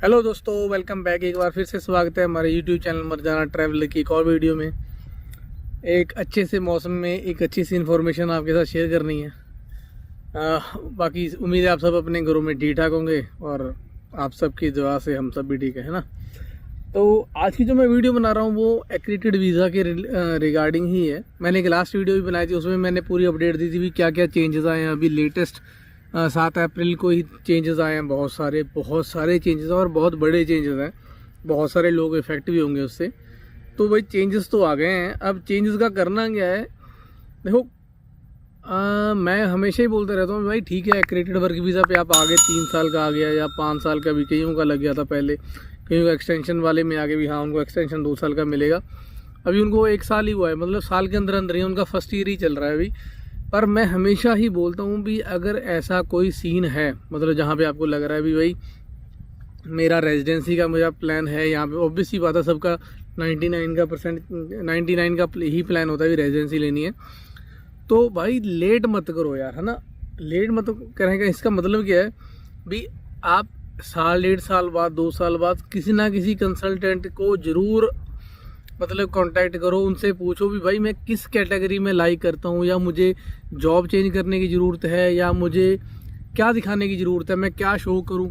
Hello दोस्तों, welcome back. एक बार फिर से स्वागत है हमारे यूट्यूब चैनल मर्जाना ट्रैवल की एक और वीडियो में। एक अच्छे से मौसम में एक अच्छी सी इन्फॉर्मेशन आपके साथ शेयर करनी है। बाकी उम्मीद है आप सब अपने घरों में ठीक ठाक होंगे और आप सबकी दुआ से हम सब भी ठीक है ना। तो आज की जो मैं वीडियो बना रहा हूँ वो एक्रेडिटेड वीज़ा के रिगार्डिंग ही है। मैंने एक लास्ट वीडियो भी बनाई थी, उसमें मैंने पूरी अपडेट दी थी भी क्या क्या चेंजेस आए हैं। अभी लेटेस्ट 7 अप्रैल को ही चेंजेस आए हैं, बहुत सारे चेंजेस और बहुत बड़े चेंजेस हैं। बहुत सारे लोग इफेक्ट भी होंगे उससे। तो भाई चेंजेस तो आ गए हैं। अब चेंजेस का करना क्या है, देखो मैं हमेशा ही बोलता रहता हूँ भाई ठीक है, एक्रेडिटेड वर्क वीज़ा पे आप आगे 3 साल का आ गया या 5 साल का भी कईयों का लग गया था पहले, कईयों का एक्सटेंशन वाले में आगे भी हाँ उनको एक्सटेंशन 2 साल का मिलेगा। अभी उनको 1 साल ही हुआ है, मतलब साल के अंदर अंदर ही उनका फर्स्ट ईयर ही चल रहा है अभी। पर मैं हमेशा ही बोलता हूँ भी अगर ऐसा कोई सीन है, मतलब जहाँ पे आपको लग रहा है भी भाई मेरा रेजिडेंसी का मेरा प्लान है, यहाँ पे ऑब्वियसली बात है सबका 99 का ही प्लान होता है भी रेजिडेंसी लेनी है, तो भाई लेट मत करो यार, है ना। लेट मत करने का इसका मतलब क्या है भी आप साल 1.5 साल बाद 2 साल बाद किसी ना किसी कंसल्टेंट को ज़रूर मतलब कांटेक्ट करो, उनसे पूछो भी भाई मैं किस कैटेगरी में लाइक करता हूँ, या मुझे जॉब चेंज करने की ज़रूरत है, या मुझे क्या दिखाने की ज़रूरत है, मैं क्या शो करूँ,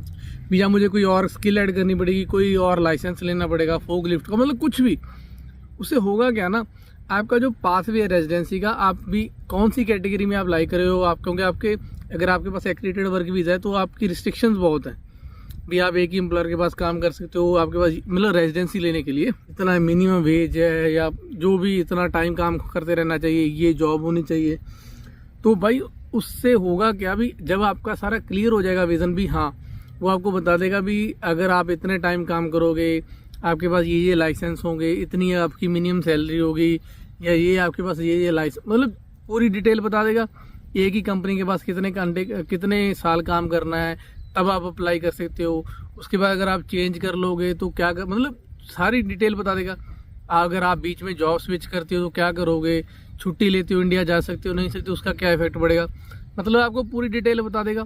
या मुझे कोई और स्किल ऐड करनी पड़ेगी, कोई और लाइसेंस लेना पड़ेगा फोक लिफ्ट का, मतलब कुछ भी। उससे होगा क्या ना, आपका जो पाथवे है रेजिडेंसी का, आप भी कौन सी कैटेगरी में आप लाइक कर रहे हो आप, क्योंकि आपके अगर आपके पास एक्रेडिटेड वर्क वीज़ा है तो आपकी रिस्ट्रिक्शंस बहुत हैं भी। आप एक ही एम्प्लॉयर के पास काम कर सकते हो, आपके पास मतलब रेजिडेंसी लेने के लिए इतना मिनिमम वेज है, या जो भी इतना टाइम काम करते रहना चाहिए, ये जॉब होनी चाहिए। तो भाई उससे होगा क्या भी, जब आपका सारा क्लियर हो जाएगा विजन भी, हाँ वो आपको बता देगा भी अगर आप इतने टाइम काम करोगे आपके पास ये लाइसेंस होंगे, इतनी आपकी मिनिमम सैलरी होगी, या ये आपके पास ये लाइसेंस, मतलब पूरी डिटेल बता देगा। एक ही कंपनी के पास कितने साल काम करना है, तब आप अप्लाई कर सकते हो। उसके बाद अगर आप चेंज कर लोगे तो क्या कर, मतलब सारी डिटेल बता देगा। अगर आप बीच में जॉब स्विच करते हो तो क्या करोगे, छुट्टी लेते हो इंडिया जा सकते हो नहीं सकते, उसका क्या इफेक्ट पड़ेगा, मतलब आपको पूरी डिटेल बता देगा।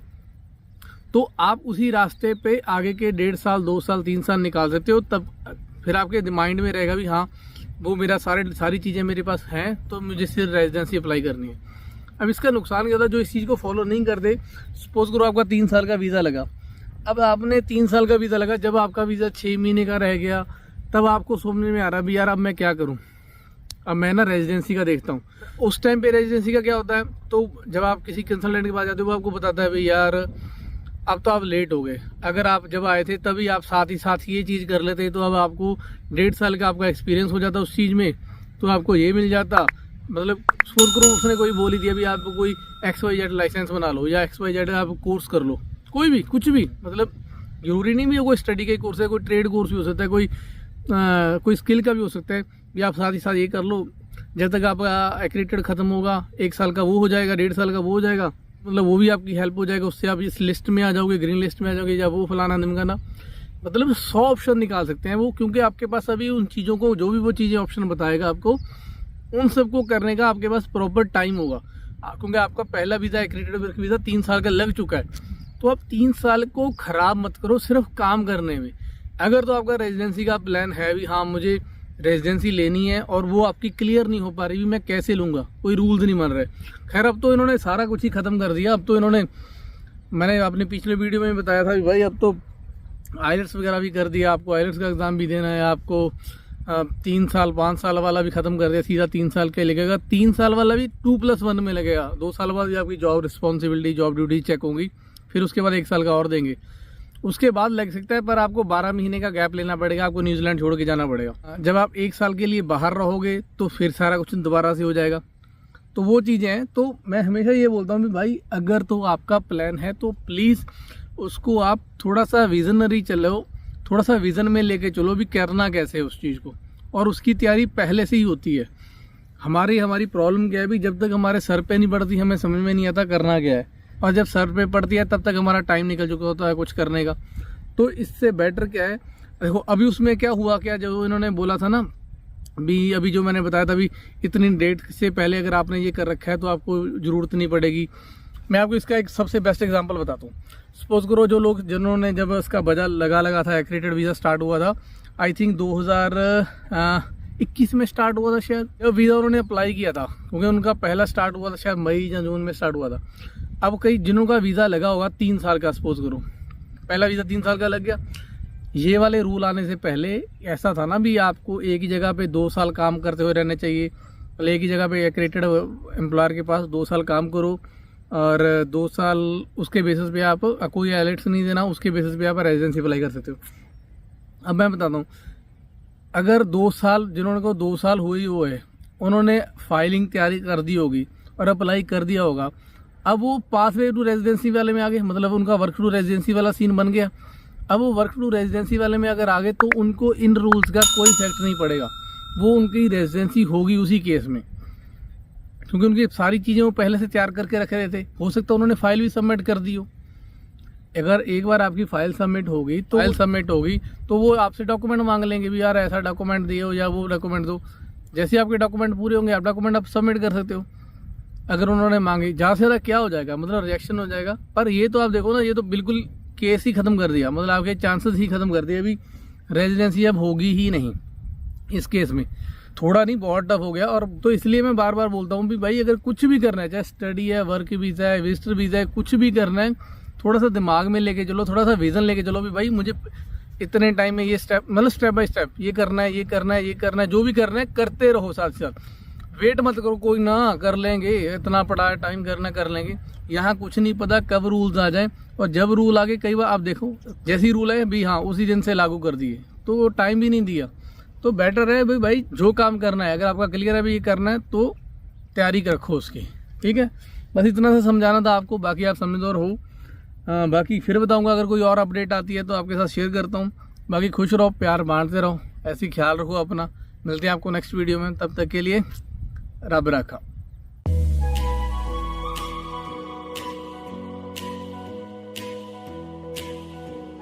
तो आप उसी रास्ते पे आगे के 1.5 साल 2 साल 3 साल निकाल सकते हो। तब फिर आपके माइंड में रहेगा भी हाँ वो मेरा सारी चीज़ें मेरे पास हैं, तो मुझे सिर्फ रेजिडेंसी अप्लाई करनी है। अब इसका नुकसान क्या था, जो इस चीज़ को फॉलो नहीं करते, सपोज करो आपका 3 साल का वीज़ा लगा, अब आपने 3 साल का वीज़ा लगा, जब आपका वीज़ा 6 महीने का रह गया तब आपको समझ में आ रहा भी यार अब मैं क्या करूं, अब मैं ना रेजिडेंसी का देखता हूं। उस टाइम पे रेजिडेंसी का क्या होता है, तो जब आप किसी कंसल्टेंट के पास जाते हो वो आपको बताता है भाई यार अब तो आप लेट हो गए, अगर आप जब आए थे तभी आप साथ ही ये चीज़ कर लेते तो अब आपको 1.5 साल का आपका एक्सपीरियंस हो जाता उस चीज़ में, तो आपको ये मिल जाता। मतलब सपोज करो उसने कोई बोल ही दिया भी आपको कोई XYZ लाइसेंस बना लो, या XYZ आप कोर्स कर लो, कोई भी कुछ भी, मतलब जरूरी नहीं भी कोई स्टडी का कोर्स है, कोई ट्रेड कोर्स भी हो सकता है, कोई स्किल का भी हो सकता है भी आप साथ ही साथ ये कर लो। जब तक आपका एक्रेडिटेड खत्म होगा 1 साल का वो हो जाएगा, 1.5 साल का वो हो जाएगा, मतलब वो भी आपकी हेल्प हो जाएगा, उससे आप इस लिस्ट में आ जाओगे, ग्रीन लिस्ट में आ जाओगे, या वो फलाना निमकाना, मतलब 100 ऑप्शन निकाल सकते हैं वो, क्योंकि आपके पास अभी उन चीज़ों को जो भी वो चीज़ें ऑप्शन बताएगा आपको उन सबको करने का आपके पास प्रॉपर टाइम होगा, क्योंकि आपका पहला वीज़ा एक्रेडिटेड वर्क वीज़ा 3 साल का लग चुका है। तो आप 3 साल को ख़राब मत करो सिर्फ काम करने में। अगर तो आपका रेजिडेंसी का प्लान है भी हाँ मुझे रेजिडेंसी लेनी है और वो आपकी क्लियर नहीं हो पा रही भी मैं कैसे लूँगा, कोई रूल्स नहीं बन रहे, खैर अब तो इन्होंने सारा कुछ ही ख़त्म कर दिया। अब तो इन्होंने, मैंने अपने पिछले वीडियो में बताया था कि भाई अब तो आइलेट्स वगैरह भी कर दिया, आपको आइलेट्स का एग्ज़ाम भी देना है, आपको 3 साल 5 साल वाला भी ख़त्म कर दिया, सीधा 3 साल का लगेगा। 3 साल वाला भी 2+1 में लगेगा, 2 साल बाद भी आपकी job responsibility job duty check होंगी, फिर उसके बाद 1 साल का और देंगे, उसके बाद लग सकता है। पर आपको 12 महीने का गैप लेना पड़ेगा, आपको न्यूजीलैंड छोड़ के जाना पड़ेगा। जब आप 1 साल के लिए बाहर रहोगे तो फिर सारा कुछ दोबारा से हो जाएगा, तो वो चीज़ें हैं। तो मैं हमेशा ये बोलता हूँ कि भाई अगर तो आपका प्लान है तो प्लीज़ उसको आप थोड़ा सा विजनरी चलो, थोड़ा सा विज़न में लेके चलो भी करना कैसे है उस चीज़ को, और उसकी तैयारी पहले से ही होती है। हमारी प्रॉब्लम क्या है भी, जब तक हमारे सर पे नहीं पड़ती हमें समझ में नहीं आता करना क्या है, और जब सर पे पड़ती है तब तक हमारा टाइम निकल चुका होता है कुछ करने का। तो इससे बेटर क्या है, देखो अभी उसमें क्या हुआ, क्या जो इन्होंने बोला था ना भी, अभी जो मैंने बताया था भी इतनी डेट से पहले अगर आपने ये कर रखा है तो आपको ज़रूरत नहीं पड़ेगी, मैं आपको इसका एक सबसे बेस्ट एग्जांपल बताता हूँ। सपोज करो जो लोग जिन्होंने जब इसका बजट लगा था, एक्रेडिटेड वीज़ा स्टार्ट हुआ था, आई थिंक 2021 में स्टार्ट हुआ था शायद, जब वीज़ा उन्होंने अप्लाई किया था, क्योंकि उनका पहला स्टार्ट हुआ था शायद मई या जून में स्टार्ट हुआ था। अब कई जिनों का वीज़ा लगा होगा 3 साल का, सपोज करो पहला वीज़ा 3 साल का लग गया। ये वाले रूल आने से पहले ऐसा था ना भी आपको एक ही जगह पे 2 साल काम करते हुए रहने चाहिए, एक ही जगह पे एक्रेडिटेड एम्प्लॉयर के पास 2 साल काम करो और 2 साल उसके बेसिस पे आप कोई आइलेट्स नहीं देना, उसके बेसिस पे आप रेजिडेंसी अप्लाई कर सकते हो। अब मैं बताता हूँ, अगर 2 साल जिन्होंने को 2 साल हुई हुए है, उन्होंने फाइलिंग तैयारी कर दी होगी और अप्लाई कर दिया होगा, अब वो पाथवे टू रेजिडेंसी वाले में आ गए, मतलब उनका वर्क टू रेजिडेंसी वाला सीन बन गया। अब वो वर्क टू रेजिडेंसी वाले में अगर आ गए तो उनको इन रूल्स का कोई इफेक्ट नहीं पड़ेगा, वो उनकी रेजिडेंसी होगी उसी केस में, क्योंकि उनकी सारी चीज़ें वो पहले से तैयार करके रखे रहे थे। हो सकता है उन्होंने फाइल भी सबमिट कर दी हो। अगर एक बार आपकी फाइल सबमिट होगी तो वो आपसे डॉक्यूमेंट मांग लेंगे भी यार ऐसा डॉक्यूमेंट दिए हो या वो डॉक्यूमेंट दो। जैसे आपके डॉक्यूमेंट पूरे होंगे आप डॉक्यूमेंट आप सबमिट कर सकते हो। अगर उन्होंने मांगे, ज़्यादा से ज़्यादा क्या हो जाएगा, मतलब रिजेक्शन हो जाएगा। पर ये तो आप देखो ना, ये तो बिल्कुल केस ही ख़त्म कर दिया, मतलब आपके चांसेस ही ख़त्म कर दिए। अभी रेजिडेंसी अब होगी ही नहीं इस केस में, थोड़ा नहीं बहुत टफ हो गया। और तो इसलिए मैं बार बार बोलता हूँ भी भाई अगर कुछ भी करना है, चाहे स्टडी है, वर्क वीज़ा है, विजिटर वीज़ा है, कुछ भी करना है, थोड़ा सा दिमाग में लेके चलो, थोड़ा सा विजन लेके चलो भी भाई मुझे इतने टाइम में ये स्टेप, मतलब स्टेप बाय स्टेप ये करना है, ये करना है, ये करना है, जो भी करना है करते रहो साथ साथ। वेट मत करो कोई ना कर लेंगे, इतना पड़ा है टाइम करना कर लेंगे। यहाँ कुछ नहीं पता कब रूल्स आ जाए, और जब रूल आ गए कई बार आप देखो जैसी रूल है भी हाँ उसी दिन से लागू कर दिए, तो टाइम भी नहीं दिया। तो बेटर है भाई जो काम करना है, अगर आपका क्लियर है भी ये करना है तो तैयारी रखो उसकी, ठीक है। बस इतना सा समझाना था आपको, बाकी आप समझदार हो। बाकी फिर बताऊंगा अगर कोई और अपडेट आती है तो आपके साथ शेयर करता हूँ। बाकी खुश रहो, प्यार बांटते रहो, ऐसे ही ख्याल रखो अपना। मिलते हैं आपको नेक्स्ट वीडियो में, तब तक के लिए रब रखा।